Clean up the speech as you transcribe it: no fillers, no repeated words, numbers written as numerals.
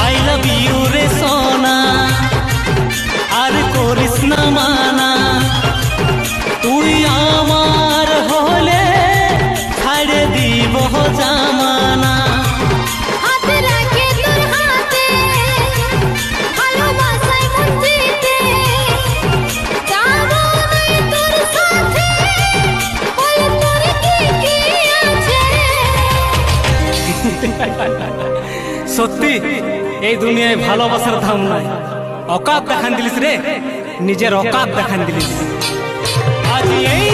I love you রে সোনা আর করিস না মানা তুই আমার হলে ছাড়ে দিব জামানা হাতে রাখে তোর হাতে ভালোবাসায় মন জিতে যাবো নাই তোর সাথে বল তোর কি কি আছে সত্যি এই দুনিয়ায় ভালোবাসার দাম নাই অকাত দেখান দিলিস রে নিজের অকাত দেখান দিলিস আজ এই